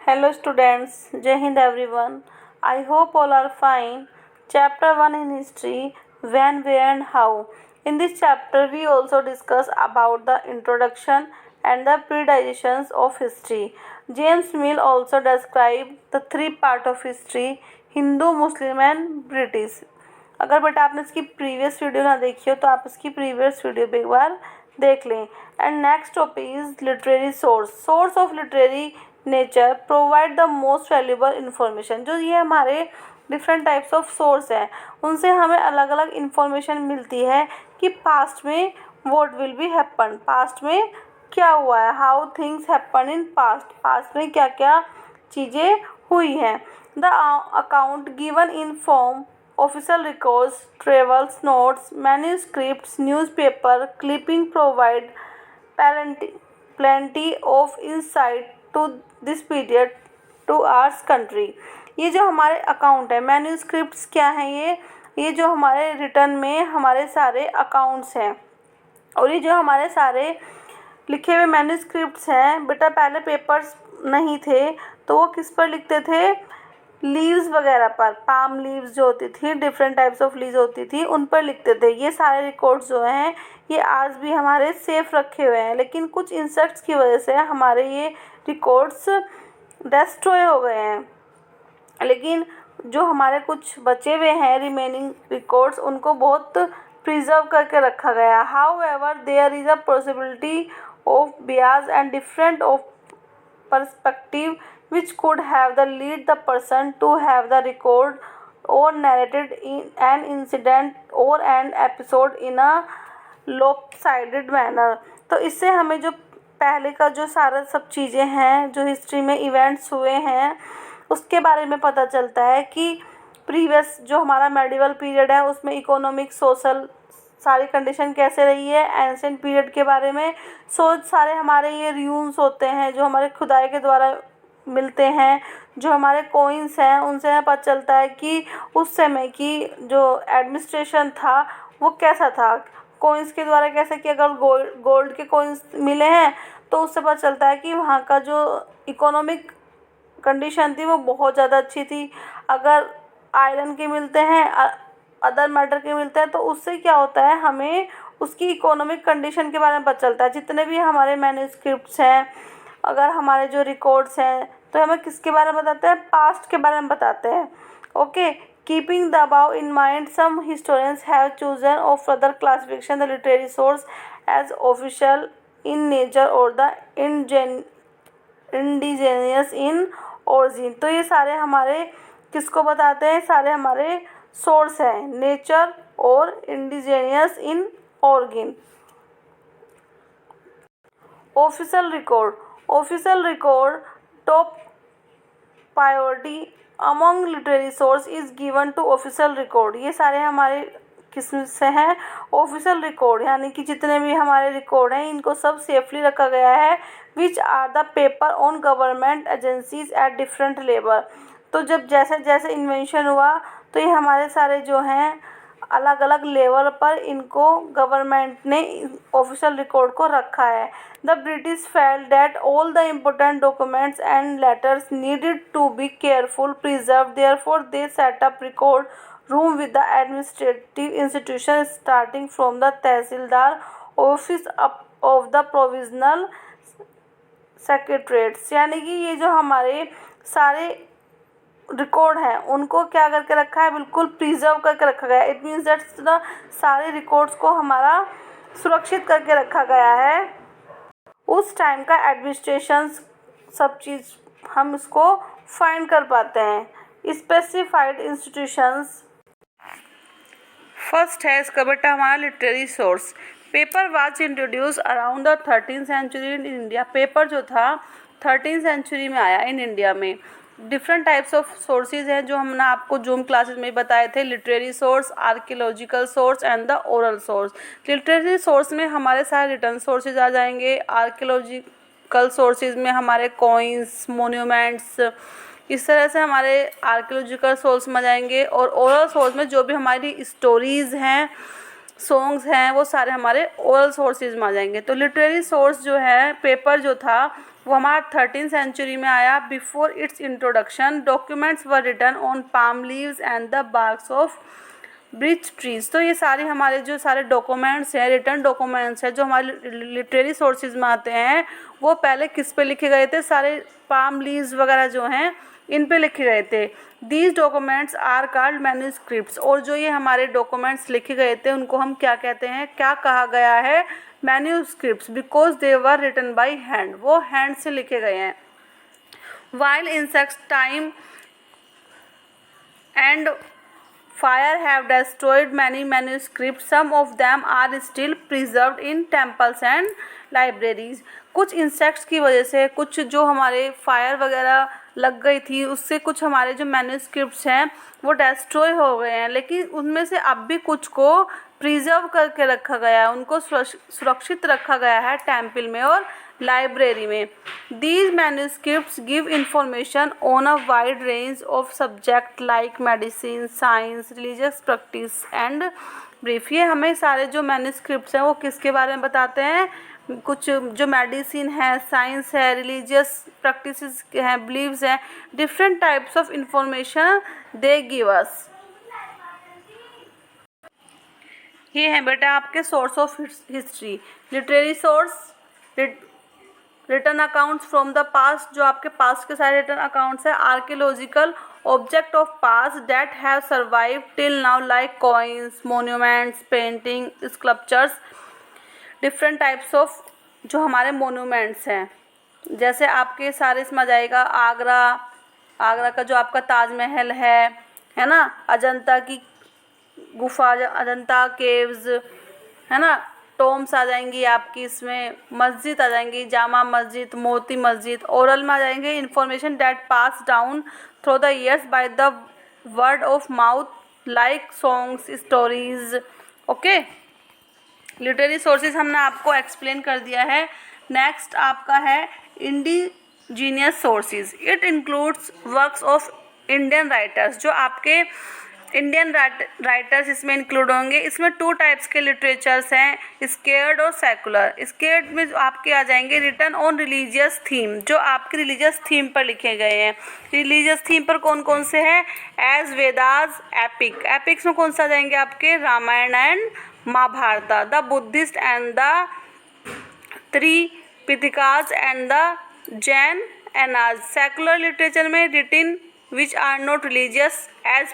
Hello students, Jai Hind everyone. I hope all are fine. Chapter 1 in history, when, where and how. In this chapter we also discuss about the introduction and the predigestions of history. James Mill also described the three part of history, Hindu, Muslim and British. अगर बेटा आपने इसकी previous video ना देखी हो तो आप इसकी प्रीवियस वीडियो भी एक बार देख लें. And next topic is literary source of literary nature provide the most valuable information. जो ये हमारे डिफरेंट टाइप्स ऑफ सोर्स हैं उनसे हमें अलग अलग इन्फॉर्मेशन मिलती है कि पास्ट में what will be happen, past में क्या हुआ है, how things happen in past में क्या क्या चीज़ें हुई हैं. The account given in form official records, travels, notes, manuscripts, newspaper clipping provide plenty of insight to this period to our country. ये जो हमारे अकाउंट है, मैन्यूस्क्रिप्ट्स क्या हैं, ये जो हमारे रिटर्न में हमारे सारे अकाउंट्स हैं और ये जो हमारे सारे लिखे हुए मैन्यूस्क्रिप्ट्स हैं. बेटा पहले पेपर्स नहीं थे तो वो किस पर लिखते थे, लीव्स वगैरह पर, पाम लीव्स जो होती थी, डिफरेंट टाइप्स ऑफ लीव्स होती थी, उन पर लिखते थे. ये सारे रिकॉर्ड्स जो हैं ये आज भी हमारे सेफ रखे हुए हैं, लेकिन कुछ इंसेक्ट्स की वजह से हमारे ये रिकॉर्ड्स डिस्ट्रॉय हो गए हैं. लेकिन जो हमारे कुछ बचे हुए हैं रिमेनिंग रिकॉर्ड्स उनको बहुत प्रिजर्व करके रखा गया. However there is a possibility of bias and different of perspective which could have the lead the person to have the record or narrated in an incident or an episode in a lopsided manner. तो इससे हमें जो पहले का जो सारा सब चीज़ें हैं जो हिस्ट्री में इवेंट्स हुए हैं उसके बारे में पता चलता है कि प्रीवियस जो हमारा मेडिवल पीरियड है उसमें इकोनॉमिक, सोशल सारी कंडीशन कैसे रही है, एंशिएंट पीरियड के बारे में. सारे हमारे ये र्यून्स होते हैं जो हमारे खुदाई के द्वारा मिलते हैं, जो हमारे कॉइन्स हैं उनसे हमें पता चलता है कि उस समय की जो एडमिनिस्ट्रेशन था वो कैसा था. कॉइन्स के द्वारा कैसे कि अगर गोल्ड के कॉइन्स मिले हैं तो उससे पता चलता है कि वहाँ का जो इकोनॉमिक कंडीशन थी वो बहुत ज़्यादा अच्छी थी. अगर आयरन के मिलते हैं, अदर मैटर के मिलते हैं तो उससे क्या होता है हमें उसकी इकोनॉमिक कंडीशन के बारे में पता चलता है. जितने भी हमारे मैन्यूस्क्रिप्ट्स हैं, अगर हमारे जो रिकॉर्ड्स हैं तो हमें किसके बारे में बताते हैं, पास्ट के बारे में बताते हैं. Okay, keeping the above in mind some historians have chosen of further classification the literary source as official in nature और द इंडिजीनियस इन ओरिजिन. तो ये सारे हमारे किसको बताते हैं, सारे हमारे सोर्स है, नेचर और indigenous in origin. Official record top priority among literary source is given to official record. ये सारे हमारे किस्म से हैं ऑफिशियल रिकॉर्ड, यानी कि जितने भी हमारे रिकॉर्ड हैं इनको सब सेफली रखा गया है. Which are the paper on government agencies at different level. तो जब जैसे जैसे इन्वेंशन हुआ तो ये हमारे सारे जो हैं अलग अलग लेवल पर इनको गवर्नमेंट ने ऑफिशियल रिकॉर्ड को रखा है. The British felt that all the important documents and letters needed to be careful preserve, therefore they set up record room with the administrative institution starting from the tahsildar office up of the provisional secretariats. यानी कि ये जो हमारे सारे record हैं उनको क्या करके रखा है, बिल्कुल प्रिजर्व करके रखा गया है. इट मीन्स दैट्स द सारे रिकॉर्ड्स को हमारा सुरक्षित करके रखा गया है. उस टाइम का एडमिनिस्ट्रेशन सब चीज़ हम इसको फाइंड कर पाते हैं. Specified institutions. फर्स्ट है इसका बेटा हमारा literary source. Paper was introduce around the 13th century in India. Paper जो था 13th सेंचुरी में आया इन इंडिया में. डिफरेंट टाइप्स ऑफ सोर्सेज हैं जो हमने आपको जूम क्लासेस में बताए थे, literary source, archaeological source and the oral source. Literary source में हमारे सारे रिटर्न सोर्सेज आ जाएंगे. आर्कियोलॉजिकल सोर्सेज में हमारे कॉइन्स, मोन्यूमेंट्स, इस तरह से हमारे आर्कियोलॉजिकल सोर्स में आ जाएंगे. और ओरल सोर्स में जो भी हमारी स्टोरीज़ हैं, सॉन्ग्स हैं, वो सारे हमारे ओरल सोर्सेज में आ जाएंगे. तो लिटरेरी सोर्स जो है पेपर जो था वो हमारा 13th सेंचुरी में आया। Before its introduction documents were written on palm leaves and the barks of birch trees. तो ये सारे हमारे जो सारे डॉक्यूमेंट्स हैं, रिटर्न डॉक्यूमेंट्स हैं जो हमारे लिटरेरी सोर्सेज में आते हैं, वो पहले किस पे लिखे गए थे? सारे पाम लीव्स वगैरह जो हैं इन पे लिखे गए थे। These documents are called manuscripts. और जो ये हमारे डॉक्यूमेंट्स लिखे गए थे उनको हम क्या कहते हैं, क्या कहा गया है? Manuscripts, because they were written by hand, वो हैंड से लिखे गए हैं। While insects time and fire have destroyed many manuscripts, some of them are still preserved in temples and libraries। कुछ इंसेक्ट्स की वजह से, कुछ जो हमारे फायर वगैरह लग गई थी उससे कुछ हमारे जो मैन्यूस्क्रिप्ट्स हैं वो डिस्ट्रॉय हो गए हैं, लेकिन उनमें से अब भी कुछ को प्रिजर्व करके रखा गया है, उनको सुरक्षित रखा गया है टेम्पल में और लाइब्रेरी में। These manuscripts give information on a wide range of subject like medicine, science, religious practice and brief। ये हमें सारे जो मैन्यूस्क्रिप्ट्स हैं वो किसके बारे में बताते हैं? कुछ जो मेडिसिन है, साइंस है, रिलीजियस प्रैक्टिसेस हैं, बिलीव्स हैं, different types of information they give us. ये है बेटा आपके source of history. Literary source, return accounts from the past, जो आपके पास्ट के सारे रिटर्न अकाउंट्स हैं। Archaeological object of past that have survive till now like coins, monuments, painting, sculptures. Different types of जो हमारे मोन्यूमेंट्स हैं, जैसे आपके सारे इसमें आ जाएगा आगरा का जो आपका ताजमहल है ना, अजंता की गुफा, अजंता केव्स है ना, टोम्स आ जाएंगी आपकी, इसमें मस्जिद आ जाएंगी, जामा मस्जिद, मोती मस्जिद। ओरल में आ जाएंगे information that pass down through the years by the word of mouth like songs, stories. Okay, literary sources हमने आपको एक्सप्लेन कर दिया है। नेक्स्ट आपका है indigenous sources. It includes works of Indian writers, जो आपके इंडियन राइटर्स इसमें इंक्लूड होंगे। इसमें 2 टाइप्स के लिटरेचर्स हैं, स्केर्ड और सेकुलर। स्केर्ड में जो आपके आ जाएंगे रिटन ऑन रिलीजियस थीम, जो आपके रिलीजियस थीम पर लिखे गए हैं। रिलीजियस थीम पर कौन कौन से हैं? As Vedas, epic. एपिक्स में कौन सा आ जाएंगे आपके? Ramayana and Mahabharata. The Buddhist and the Tripitakas and the Jain एनाज। सेकुलर लिटरेचर में written which are not religious as